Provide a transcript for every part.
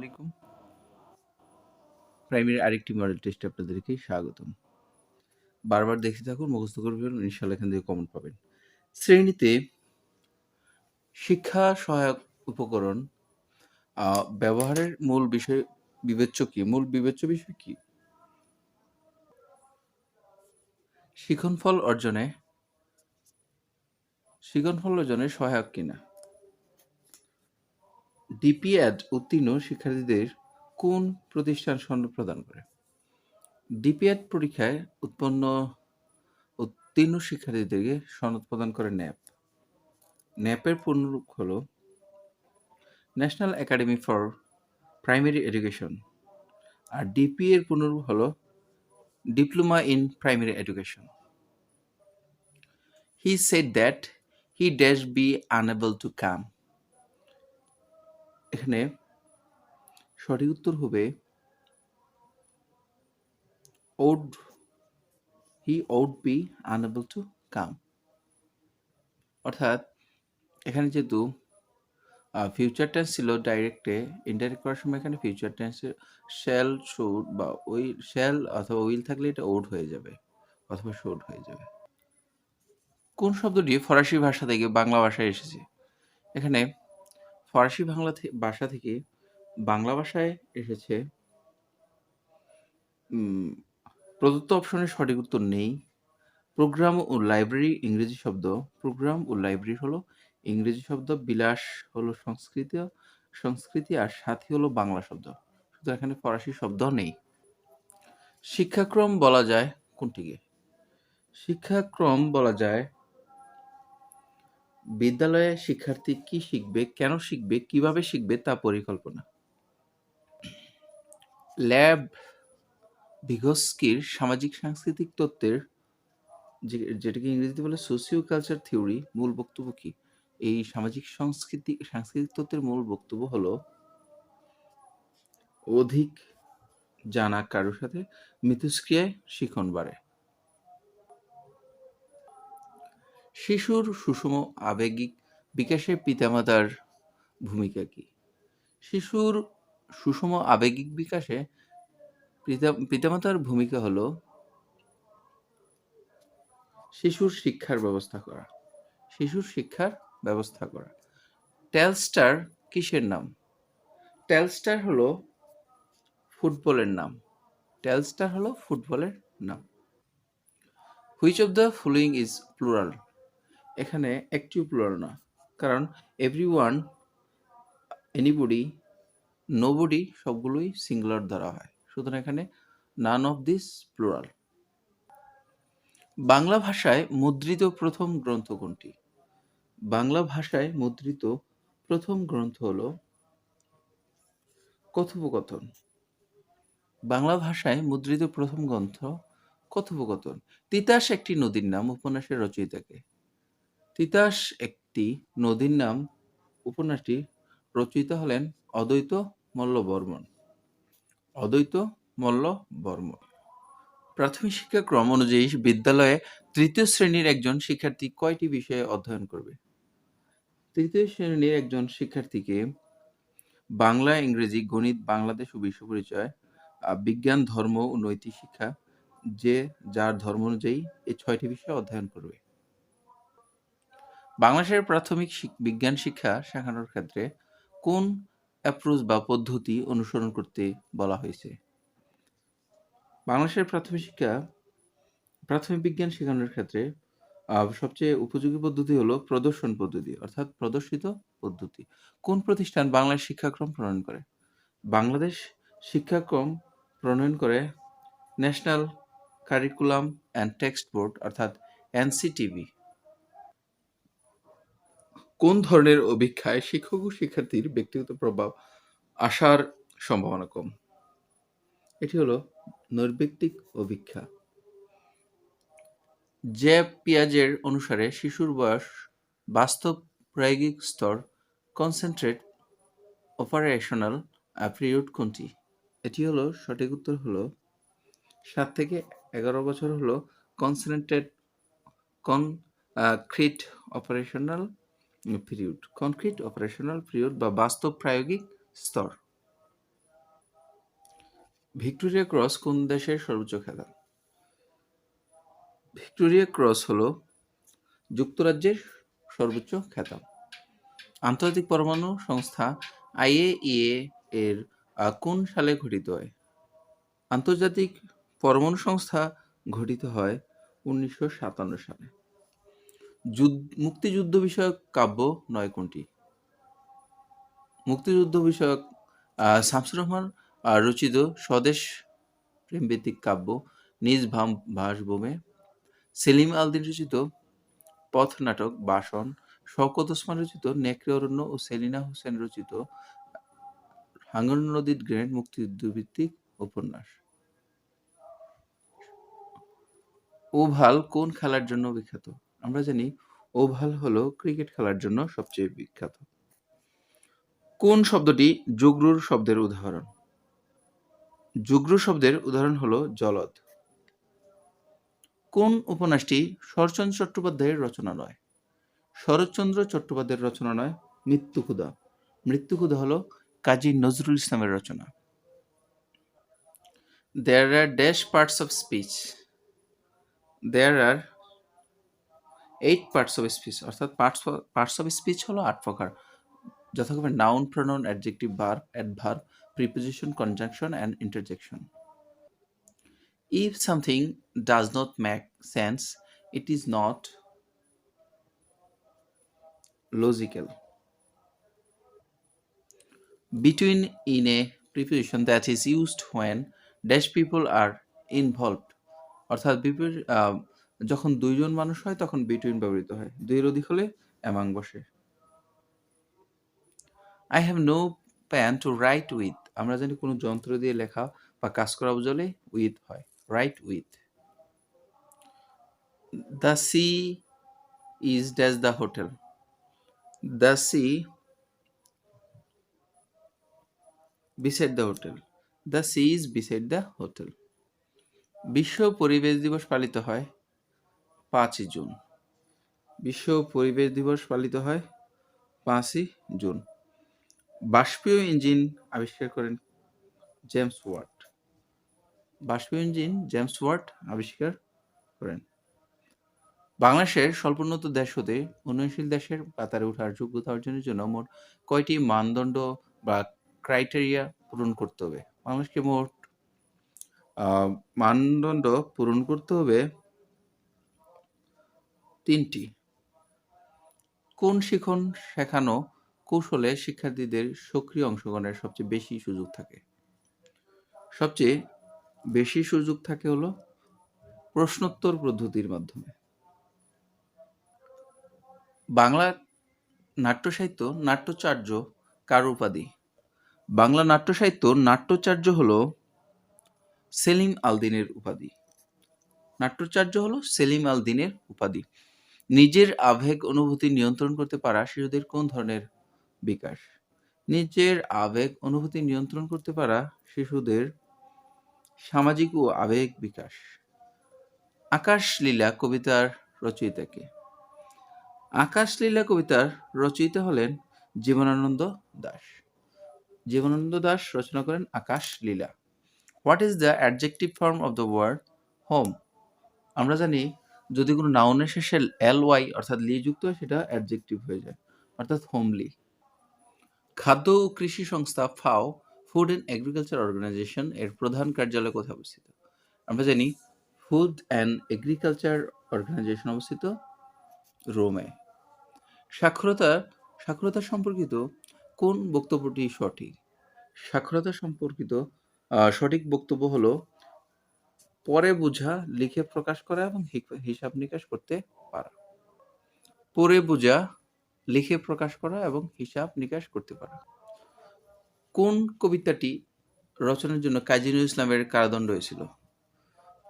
আলাইকুম। প্রাইমারি আরেকটি মডেল টেস্টে আপনাদেরকে স্বাগতম। বারবার দেখতে থাকুন, মুখস্থ করে ফেলুন, ইনশাআল্লাহ এখান থেকে কমন পাবেন। শ্রেণীতে শিক্ষা সহায়ক উপকরণ ব্যবহারের মূল বিষয় বিবেচ্য কি? মূল বিবেচ্য বিষয় কি? শিক্ষণফল অর্জনে সহায়ক কিনা? ডিপিএড উত্তীর্ণ শিক্ষার্থীদের কোন প্রতিষ্ঠান সনদ প্রদান করে? ডিপিএড পরীক্ষায় উত্তীর্ণ শিক্ষার্থীদেরকে সনদ প্রদান করে ন্যাপ। ন্যাপের পূর্ণরূপ হলো National Academy for Primary Education, আর ডিপি এর পূর্ণরূপ হলো diploma in primary education. He said that he dash be unable to come. এখানে সঠিক উত্তর হবে he would be unable to come. অর্থাৎ এখানে যেহেতু ফিউচার টেন্স ছিল, ডাইরেক্টে ইনডাইরেক্ট করার সময় এখানে ফিউচার টেন্সের শ্যাল শুড বা শ্যাল অথবা উইল থাকলে এটা ওড হয়ে যাবে অথবা শুড হয়ে যাবে। কোন শব্দটি ফরাসি ভাষা থেকে বাংলা ভাষায় এসেছে? এখানে ফরাসি ভাষা থেকে বাংলা ভাষায় এসেছে। প্রদত্ত অপশনের সঠিক উত্তর নেই। প্রোগ্রাম ও লাইব্রেরি ইংরেজি শব্দ। প্রোগ্রাম ও লাইব্রেরি হলো ইংরেজি শব্দ, বিলাস হলো সংস্কৃতি, আর সাথী হলো বাংলা শব্দ। শুধু এখানে ফরাসি শব্দ নেই। শিক্ষাক্রম বলা যায় কোনটিকে? শিক্ষাক্রম বলা যায় বিদ্যালয়ে শিক্ষার্থী কি শিখবে, কেন শিখবে, কিভাবে শিখবে তা পরিকল্পনা। ল্যাব ভিগস্কির সামাজিক সাংস্কৃতিক তত্ত্বের যেটাকে ইংরেজিতে বলে সোশিও কালচার থিওরি মূল বক্তব্য কি? এই সামাজিক সাংস্কৃতিক তত্ত্বের মূল বক্তব্য হলো অধিক জানা কারোর সাথে মিথস্ক্রিয়ায় শিখন বাড়ে। শিশুর সুষম আবেগিক বিকাশে পিতামাতার ভূমিকা কি? শিশুর সুষম আবেগিক বিকাশে পিতামাতার ভূমিকা হলো শিশুর শিক্ষার ব্যবস্থা করা। টেলস্টার কিসের নাম? টেলস্টার হলো ফুটবলের নাম। Which of the following is plural? এখানে একটিও প্লুরাল না, কারণ এভরিওয়ান, এনিবডি, নোবডি সবগুলোই সিঙ্গুলার ধরা হয়, সুতরাং এখানে none of this plural. Bangla ভাষায় মুদ্রিত প্রথম গ্রন্থ কোনটি? বাংলা ভাষায় মুদ্রিত প্রথম গ্রন্থ হলো কথোপকথন। বাংলা ভাষায় মুদ্রিত প্রথম গ্রন্থ কথোপকথন। তিতাস একটি নদীর নাম উপন্যাসের রচয়িতাকে? তিতাস একটি নদীর নাম উপন্যাসটির রচয়িতা হলেন অদ্বৈত মল্ল বর্মন। প্রাথমিক শিক্ষাক্রম অনুযায়ী বিদ্যালয়ে তৃতীয় শ্রেণীর একজন শিক্ষার্থী কয়টি বিষয়ে অধ্যয়ন করবে? তৃতীয় শ্রেণীর একজন শিক্ষার্থীকে বাংলা, ইংরেজি, গণিত, বাংলাদেশ ও বিশ্ব পরিচয়, বিজ্ঞান, ধর্ম ও নৈতিক শিক্ষা, যার ধর্ম অনুযায়ী এই 6টি বিষয় অধ্যয়ন করবে। বাংলাদেশের প্রাথমিক বিজ্ঞান শিক্ষা শেখানোর ক্ষেত্রে কোন অ্যাপ্রোচ বা পদ্ধতি অনুসরণ করতে বলা হয়েছে? বাংলাদেশের প্রাথমিক বিজ্ঞান শেখানোর ক্ষেত্রে সবচেয়ে উপযোগী পদ্ধতি হলো প্রদর্শন পদ্ধতি, অর্থাৎ প্রদর্শিত পদ্ধতি। কোন প্রতিষ্ঠান বাংলার শিক্ষাক্রম প্রণয়ন করে? বাংলাদেশ শিক্ষাক্রম প্রণয়ন করে national curriculum and text board, অর্থাৎ এনসিটিবি। কোন ধরনের অভিক্ষায় শিক্ষক ও শিক্ষার্থীর ব্যক্তিগত প্রভাব আসার সম্ভাবনা কম? এটি হলো নৈর্ব্যক্তিক অভিক্ষা। জেব পিয়াজের অনুসারে শিশুর বয়স বাস্তব প্রায়োগিক স্তর কনসেন্ট্রেট অপারেশনাল পিরিয়ড কোনটি? এটি হলো সঠিক উত্তর হলো 7 থেকে 11 বছর হলো কনক্রিট অপারেশনাল পিরিয়ড বা বাস্তব প্রায়োগিক স্তর। ভিক্টোরিয়া ক্রস কোন দেশের সর্বোচ্চ খেতাব? ভিক্টোরিয়া ক্রস হলো যুক্তরাজ্যের সর্বোচ্চ খেতাব। আন্তর্জাতিক পরমাণু সংস্থা IAEA এর কোন সালে গঠিত হয়? আন্তর্জাতিক পরমাণু সংস্থা গঠিত হয় 1957 সালে। মুক্তিযুদ্ধ বিষয়ক কাব্য নয় কোনটি? মুক্তিযুদ্ধ বিষয়ক শামসুর রহমান রচিত স্বদেশ প্রেমভিত্তিক কাব্য নিজ বাসভূমে, সেলিম আল-দীন রচিত পথ নাটক বাসন, শওকত ওসমান রচিত নেকড়ে অরণ্য ও সেলিনা হোসেন রচিত হাঙ্গর নদীর গ্রেনেড মুক্তিযুদ্ধভিত্তিক উপন্যাস। ওভাল কোন খেলার জন্য বিখ্যাত? আমরা জানি ওভাল হলো ক্রিকেট খেলার জন্য সবচেয়ে বিখ্যাত। কোন শব্দটি যুগ্রুর শব্দের উদাহরণ? যুগ্র শব্দের উদাহরণ হলো জলদ। কোন উপন্যাসটি শরৎচন্দ্র চট্টোপাধ্যায়ের রচনা নয়? শরৎচন্দ্র চট্টোপাধ্যায়ের রচনা নয়, মৃত্যুক্ষুধা। মৃত্যুক্ষুধা হলো কাজী নজরুল ইসলামের রচনা। There are dash parts of speech. There are 8 parts of speech, অর্থাৎ parts of speech হলো 8 প্রকার, যথাক্রমে noun, pronoun, adjective, verb, adverb, preposition, conjunction and interjection. If something does not make sense, it is not logical. Between in a preposition that is used when dash people are involved, অর্থাৎ যখন দুইজন মানুষ হয় তখন between ব্যবহৃত হয়, দুইয়ের অধিক হলে among বসে। I have no pen to write with, আমরা জানি কোনো যন্ত্র দিয়ে লেখা বা কাজ করা বোঝালে with হয়, write with. The sea is dash the hotel. The sea beside the hotel. The sea is beside the hotel. বিশ্ব পরিবেশ দিবস পালিত হয় 5ই জুন। বিশ্ব পরিবেশ দিবস পালিত হয় 5ই জুন। বাষ্পীয় ইঞ্জিন আবিষ্কার করেন জেমস ওয়াট। বাষ্পীয় ইঞ্জিন জেমস ওয়াট আবিষ্কার করেন। বাংলাদেশের স্বল্পোন্নত দেশ হতে উন্নয়নশীল দেশের কাতারে ওঠার যোগ্যতা অর্জনের জন্য মোট কয়টি মানদণ্ড বা ক্রাইটেরিয়া পূরণ করতে হবে? বাংলাদেশকে মোট মানদণ্ড পূরণ করতে হবে 3টি। কোন শেখানো কৌশলে শিক্ষার্থীদের সক্রিয় অংশগ্রহণের সবচেয়ে বেশি সুযোগ থাকে? সবচেয়ে বেশি সুযোগ থাকে হলো প্রশ্নোত্তর পদ্ধতির মাধ্যমে। বাংলা নাট্যসাহিত্য নাট্যাচার্য কার উপাধি? বাংলা নাট্যসাহিত্য নাট্যাচার্য হলো সেলিম আল-দীনের উপাধি। নাট্যাচার্য হলো সেলিম আল-দীনের উপাধি। নিজের আবেগ অনুভূতি নিয়ন্ত্রণ করতে পারা শিশুদের কোন ধরনের বিকাশ? নিজের আবেগ অনুভূতি নিয়ন্ত্রণ করতে পারা শিশুদের সামাজিক ও আবেগ বিকাশ। আকাশলীলা কবিতার রচয়িতা কে? আকাশলীলা কবিতার রচয়িতা হলেন জীবনানন্দ দাশ। জীবনানন্দ দাশ রচনা করেন Akashlila. What is the adjective form of the word home? আমরা জানি যদি কোনো নাউনের শেষে ly অর্থাৎ লি যুক্ত হয় সেটা অ্যাডজেক্টিভ হয়ে যায়, অর্থাৎ হোমলি। খাদ্য ও কৃষি সংস্থা ফাও, ফুড অ্যান্ড এগ্রিকালচার অর্গানাইজেশন এর প্রধান কার্যালয় কোথায় অবস্থিত? আমরা জানি ফুড অ্যান্ড এগ্রিকালচার অর্গানাইজেশন অবস্থিত রোমে। সাক্ষরতা সম্পর্কিত কোন বক্তব্যটি সঠিক? সাক্ষরতা সম্পর্কিত সঠিক বক্তব্য হলো পড়ে বোঝা, লিখে প্রকাশ করা এবং হিসাব নিকাশ করতে পারা। পড়ে বোঝা, লিখে প্রকাশ করা এবং হিসাব নিকাশ করতে পারা। কোন কবিতাটি রচনার জন্য কাজী নজরুল ইসলামের কারাদণ্ড হয়েছিল?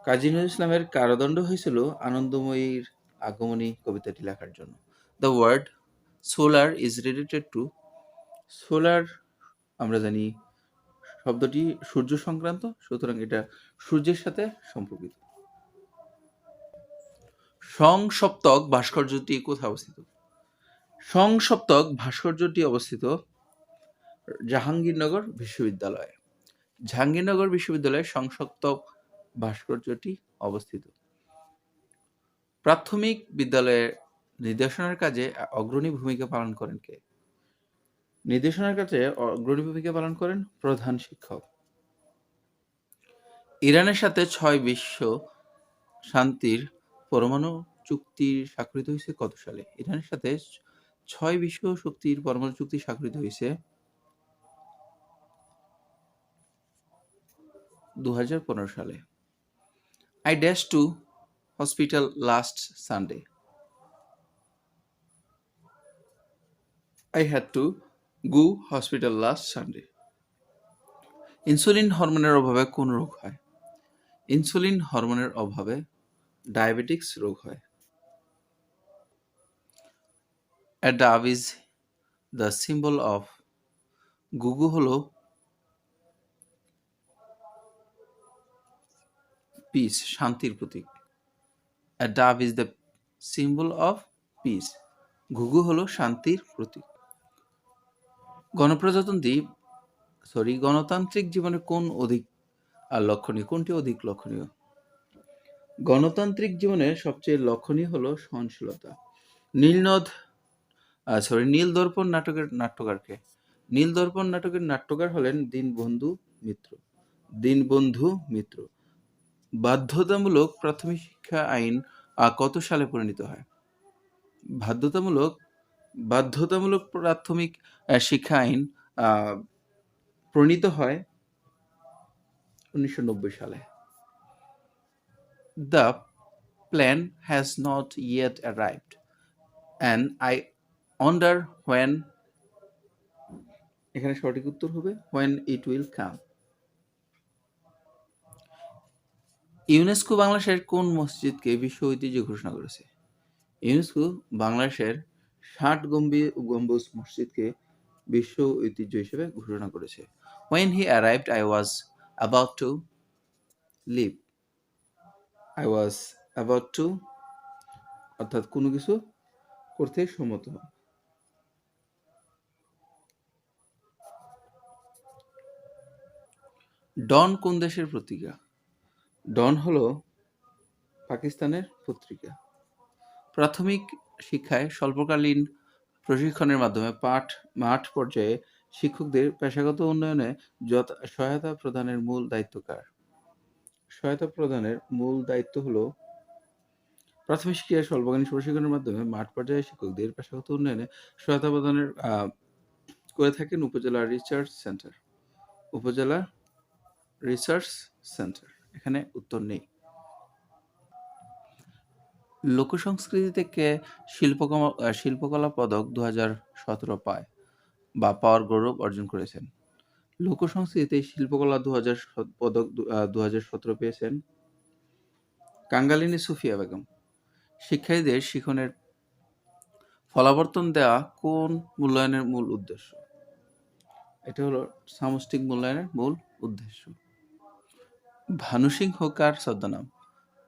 কাজী নজরুল ইসলামের কারাদণ্ড হয়েছিল আনন্দময়ীর আগমনী কবিতাটি লেখার জন্য। The word solar is related to, solar আমরা জানি শব্দটি সূর্য সংক্রান্ত, সুতরাং এটা সূর্যের সাথে সম্পর্কিত। সংসপ্তক ভাস্কর্যটি কোথায় অবস্থিত? সংসপ্তক ভাস্কর্যটি অবস্থিত জাহাঙ্গীরনগর বিশ্ববিদ্যালয়ে। জাহাঙ্গীরনগর বিশ্ববিদ্যালয়ের সংসপ্ত ভাস্কর্যটি অবস্থিত। প্রাথমিক বিদ্যালয়ের নির্দেশনার কাজে অগ্রণী ভূমিকা পালন করেন কে? নির্দেশনার কাজে অগ্রণী ভূমিকা পালন করেন প্রধান শিক্ষক। ইরানের সাথে ৬ বিশ্ব শান্তির পরমাণু চুক্তি স্বাক্ষরিত হয়েছে কত সালে? ইরানের সাথে ৬ বিশ্ব শক্তির পরমাণু চুক্তি স্বাক্ষরিত হয়েছে ২০১৫ সালে। I dashed to hospital last Sunday. I had to go hospital last Sunday. Insulin হরমোনের অভাবে কোন রোগ হয়? ইনসুলিন হরমোনের অভাবে ডায়াবেটিক্স রোগ হয়। A dove is the symbol of গুগু হলো পিস, শান্তির প্রতীক। A dove is the symbol of peace. ঘুঘু হলো শান্তির প্রতীক। গণতান্ত্রিক জীবনে কোনটি অধিক লক্ষণীয়? গণতান্ত্রিক জীবনের সবচেয়ে লক্ষণীয় হলো সহনশীলতা। নীল দর্পণ নাটকের নাট্যকার কে? নীল দর্পণ নাটকের নাট্যকার হলেন দীনবন্ধু মিত্র। বাধ্যতামূলক প্রাথমিক শিক্ষা আইন কত সালে প্রণীত হয়? বাধ্যতামূলক প্রাথমিক শিক্ষা আইন প্রণীত হয় ১৯৯০ সালে। The plan has not yet arrived and I wonder when, এখানে সঠিক উত্তর হবে when it will come. UNESCO বাংলাদেশের কোন মসজিদকে বিশ্ব ঐতিহ্য ঘোষণা করেছে? ইউনেস্কো বাংলাদেশের ৬০ গম্বুজ মসজিদকে বিশ্ব ঐতিহ্য হিসেবে ঘোষণা করেছে। When he arrived, I was about to leave. অর্থাৎ কোনো কিছু করতে সম্মত হওয়া। ডন কোন দেশের পত্রিকা? ডন হলো পাকিস্তানের পত্রিকা। প্রাথমিক শিক্ষায় স্বল্পকালীন প্রশিক্ষণের মাধ্যমে মাঠ পর্যায়ে শিক্ষকদের পেশাগত উন্নয়নে সহায়তা প্রদানের মূল দায়িত্ব কার? সহায়তা প্রদানের মূল দায়িত্ব হলো প্রাথমিক শিক্ষায় স্বল্পকালীন প্রশিক্ষণের মাধ্যমে মাঠ পর্যায়ে শিক্ষকদের পেশাগত উন্নয়নে সহায়তা প্রদানের করে থাকেন উপজেলা রিসার্চ সেন্টার। এখানে উত্তর নেই। লোকসংস্কৃতি থেকে শিল্পকলা পদক 2017 পাওয়ার গৌরব অর্জন করেছেন। লোকসংস্কৃতিতে শিল্পকলা পদক 2017 পেয়েছেন কাঙ্গালিনী সুফিয়া বেগম। শিক্ষার্থীদের শিখনের ফলাবর্তন দেওয়া কোন মূল্যায়নের মূল উদ্দেশ্য? এটা হলো সামষ্টিক মূল্যায়নের মূল উদ্দেশ্য। ভানুসিংহ কার ছদ্মনাম?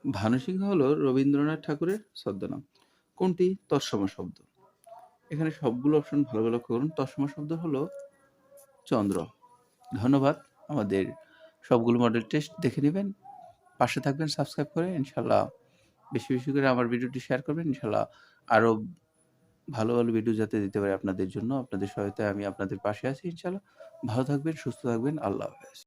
ভানুসিংহ হলো রবীন্দ্রনাথ ঠাকুরের ছদ্মনাম। কোনটি তৎসম শব্দ? এখানে সবগুলো অপশন ভালো লক্ষ্য করুন। তৎসম শব্দ হলো চন্দ্র। ধন্যবাদ। আমাদের সবগুলো মডেল টেস্ট দেখে নেবেন, পাশে থাকবেন সাবস্ক্রাইব করে। ইনশাল্লাহ বেশি করে আমার ভিডিওটি শেয়ার করবেন। ইনশাল্লাহ আরো ভালো ভিডিও যাতে দিতে পারি আপনাদের জন্য, আপনাদের সহায়তায় আমি আপনাদের পাশে আছি। ইনশাল্লাহ ভালো থাকবেন, সুস্থ থাকবেন। আল্লাহ হাফেজ।